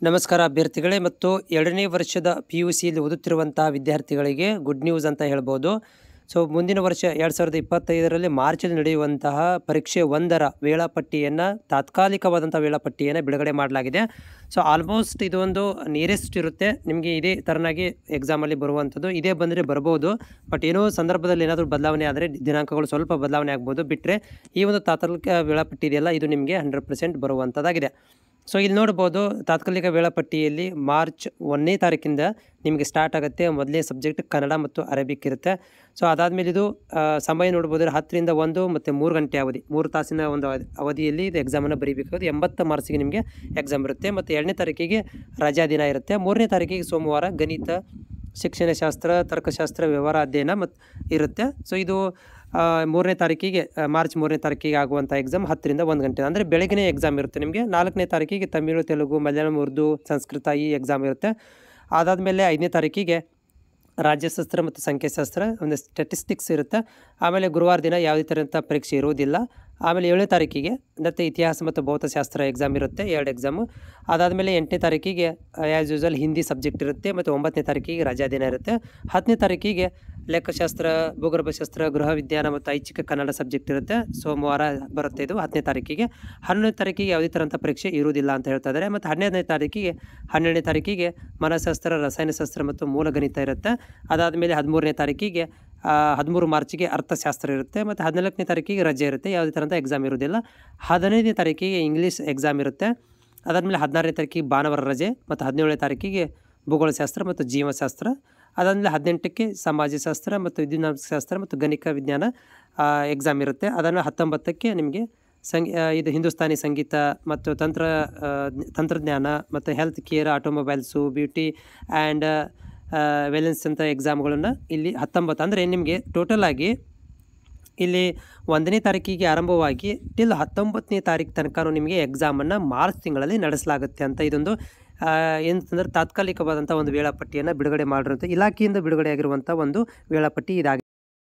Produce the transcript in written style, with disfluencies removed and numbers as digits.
ನಮಸ್ಕಾರ ಅಭ್ಯರ್ಥಿಗಳೇ ಮತ್ತು 2ನೇ ವರ್ಷದ PUCಯಲ್ಲಿ ಓದುತ್ತಿರುವಂತಹ ವಿದ್ಯಾರ್ಥಿಗಳಿಗೆ ಗುಡ್ ನ್ಯೂಸ್ ಅಂತ ಹೇಳ್ಬೋದು. ಸೊ ಮುಂದಿನ ವರ್ಷ 2025ರಲ್ಲಿ ಮಾರ್ಚಲ್ಲಿ ನಡೆಯುವಂತಹ ಪರೀಕ್ಷೆ 1ರ ವೇಳಾಪಟ್ಟಿಯನ್ನು ತಾತ್ಕಾಲಿಕವಾದಂಥ ವೇಳಾಪಟ್ಟಿಯನ್ನು ಬಿಡುಗಡೆ ಮಾಡಲಾಗಿದೆ. ಸೊ ಆಲ್ಮೋಸ್ಟ್ ಇದೊಂದು ನಿಯರೆಸ್ಟ್ ಇರುತ್ತೆ ನಿಮಗೆ ಇದೇ ಥರನಾಗಿ ಎಕ್ಸಾಮಲ್ಲಿ ಬರುವಂಥದ್ದು. ಇದೇ ಬಂದರೆ ಬರ್ಬೋದು, ಬಟ್ ಏನೋ ಸಂದರ್ಭದಲ್ಲಿ ಏನಾದರೂ ಬದಲಾವಣೆ ಆದರೆ ದಿನಾಂಕಗಳು ಸ್ವಲ್ಪ ಬದಲಾವಣೆ ಆಗ್ಬೋದು. ಬಿಟ್ಟರೆ ಈ ಒಂದು ತಾತ್ಕಾಲಿಕ ವೇಳಾಪಟ್ಟಿ ಇದೆಯಲ್ಲ ಇದು ನಿಮಗೆ 100% ಬರುವಂಥದ್ದಾಗಿದೆ. ಸೊ ಇಲ್ಲಿ ನೋಡ್ಬೋದು ತಾತ್ಕಾಲಿಕ ವೇಳಾಪಟ್ಟಿಯಲ್ಲಿ ಮಾರ್ಚ್ 1ನೇ ತಾರೀಕಿಂದ ನಿಮಗೆ ಸ್ಟಾರ್ಟ್ ಆಗುತ್ತೆ. ಮೊದಲನೇ ಸಬ್ಜೆಕ್ಟ್ ಕನ್ನಡ ಮತ್ತು ಅರೇಬಿಕ್ ಇರುತ್ತೆ. ಸೊ ಅದಾದಮೇಲೆ ಇದು ಸಮಯ ನೋಡ್ಬೋದು 10ರಿಂದ 1 ಮತ್ತು 3 ಗಂಟೆ ಅವಧಿ, 3 ತಾಸಿನ ಒಂದು ಅವಧಿಯಲ್ಲಿ ಇದು ಎಕ್ಸಾಮನ್ನು ಬರೀಬೇಕಾಗುತ್ತೆ. 80 ಮಾರ್ಕ್ಸಿಗೆ ನಿಮಗೆ ಎಕ್ಸಾಮ್ ಇರುತ್ತೆ. ಮತ್ತು 2ನೇ ತಾರೀಕಿಗೆ ರಜಾ ದಿನ ಇರುತ್ತೆ. 3ನೇ ತಾರೀಕಿಗೆ ಸೋಮವಾರ ಗಣಿತ, ಶಿಕ್ಷಣಶಾಸ್ತ್ರ, ತರ್ಕಶಾಸ್ತ್ರ, ವ್ಯವಹಾರ ಅಧ್ಯಯನ ಮತ್ತು ಇರುತ್ತೆ. ಸೊ ಇದು 3ನೇ ತಾರೀಕಿಗೆ ಮಾರ್ಚ್ 3ನೇ ತಾರೀಕಿಗೆ ಆಗುವಂಥ ಎಕ್ಸಾಮ್ 10ರಿಂದ 1 ಗಂಟೆ ಅಂದರೆ ಬೆಳಗ್ಗೆ ಎಕ್ಸಾಮ್ ಇರುತ್ತೆ ನಿಮಗೆ. 4ನೇ ತಾರೀಕಿಗೆ ತಮಿಳು, ತೆಲುಗು, ಮಲಯಾಳಂ, ಉರ್ದು, ಸಂಸ್ಕೃತ ಈ ಎಕ್ಸಾಮ್ ಇರುತ್ತೆ. ಅದಾದಮೇಲೆ 5ನೇ ತಾರೀಕಿಗೆ ರಾಜ್ಯಶಾಸ್ತ್ರ ಮತ್ತು ಸಂಖ್ಯಾಶಾಸ್ತ್ರ ಒಂದು ಸ್ಟ್ಯಾಟಿಸ್ಟಿಕ್ಸ್ ಇರುತ್ತೆ. ಆಮೇಲೆ ಗುರುವಾರ ದಿನ ಯಾವುದೇ ಥರದ ಪರೀಕ್ಷೆ ಇರುವುದಿಲ್ಲ. ಆಮೇಲೆ 7ನೇ ತಾರೀಕಿಗೆ ಮತ್ತು ಇತಿಹಾಸ ಮತ್ತು ಭೌತಶಾಸ್ತ್ರ ಎಕ್ಸಾಮ್ ಇರುತ್ತೆ, 2 ಎಕ್ಸಾಮು. ಅದಾದಮೇಲೆ 8ನೇ ತಾರೀಕಿಗೆ ಆ್ಯಸ್ ಯೂಸಲ್ ಹಿಂದಿ ಸಬ್ಜೆಕ್ಟ್ ಇರುತ್ತೆ ಮತ್ತು 9ನೇ ತಾರೀಕಿಗೆ ರಜಾ ದಿನ ಇರುತ್ತೆ. 10ನೇ ತಾರೀಕಿಗೆ ಲೆಕ್ಕಶಾಸ್ತ್ರ, ಭೂಗರ್ಭಶಾಸ್ತ್ರ, ಗೃಹ ವಿಜ್ಞಾನ ಮತ್ತು ಐಚ್ಛಿಕ ಕನ್ನಡ ಸಬ್ಜೆಕ್ಟ್ ಇರುತ್ತೆ. ಸೋಮವಾರ ಬರುತ್ತೆ ಇದು 10ನೇ ತಾರೀಕಿಗೆ. 11ನೇ ತಾರೀಕಿಗೆ ಯಾವುದೇ ಥರಂಥ ಪರೀಕ್ಷೆ ಇರುವುದಿಲ್ಲ ಅಂತ ಹೇಳ್ತಾ ಇದ್ದಾರೆ. ಮತ್ತು 12ನೇ ತಾರೀಕಿಗೆ ಮನಃಶಾಸ್ತ್ರ, ರಸಾಯನಶಾಸ್ತ್ರ ಮತ್ತು ಮೂಲಗಣಿತ ಇರುತ್ತೆ. ಅದಾದಮೇಲೆ 13ನೇ ತಾರೀಕಿಗೆ 13 ಮಾರ್ಚಿಗೆ ಅರ್ಥಶಾಸ್ತ್ರ ಇರುತ್ತೆ. ಮತ್ತು 14ನೇ ತಾರೀಕಿಗೆ ರಜೆ ಇರುತ್ತೆ, ಯಾವುದೇ ಥರದ ಎಕ್ಸಾಮ್ ಇರೋದಿಲ್ಲ. 15ನೇ ತಾರೀಕಿಗೆ ಇಂಗ್ಲೀಷ್ ಎಕ್ಸಾಮ್ ಇರುತ್ತೆ. ಅದಾದಮೇಲೆ 16ನೇ ತಾರೀಕಿಗೆ ಭಾನುವಾರ ರಜೆ. ಮತ್ತು 17ನೇ ತಾರೀಕಿಗೆ ಭೂಗೋಳಶಾಸ್ತ್ರ ಮತ್ತು ಜೀವಶಾಸ್ತ್ರ. ಅದಾದಮೇಲೆ 18ಕ್ಕೆ ಸಮಾಜಶಾಸ್ತ್ರ ಮತ್ತು ವಿದ್ಯುನ್ಮಾನಶಾಸ್ತ್ರ ಮತ್ತು ಗಣಿತ ವಿಜ್ಞಾನ ಎಕ್ಸಾಮ್ ಇರುತ್ತೆ. ಅದಾದಮೇಲೆ 19ಕ್ಕೆ ನಿಮಗೆ ಇದು ಹಿಂದೂಸ್ತಾನಿ ಸಂಗೀತ ಮತ್ತು ತಂತ್ರಜ್ಞಾನ ಮತ್ತು health care, automobiles, beauty and wellness ಅಂತ ಎಕ್ಸಾಮ್ಗಳನ್ನು ಇಲ್ಲಿ 19 ಅಂದರೆ ನಿಮಗೆ ಟೋಟಲಾಗಿ ಇಲ್ಲಿ 1ನೇ ತಾರೀಕಿಗೆ ಆರಂಭವಾಗಿ ಟಿಲ್ 19ನೇ ತಾರೀಕು ತನಕ ನಿಮಗೆ ಎಕ್ಸಾಮನ್ನು ಮಾರ್ಚ್ ತಿಂಗಳಲ್ಲಿ ನಡೆಸಲಾಗುತ್ತೆ ಅಂತ ಇದೊಂದು ಏನಂತಂದರೆ ತಾತ್ಕಾಲಿಕವಾದಂಥ ಒಂದು ವೇಳಾಪಟ್ಟಿಯನ್ನು ಬಿಡುಗಡೆ ಮಾಡಿರುವಂಥ ಇಲಾಖೆಯಿಂದ ಬಿಡುಗಡೆಯಾಗಿರುವಂಥ ಒಂದು ವೇಳಾಪಟ್ಟಿ ಇದಾಗಿದೆ.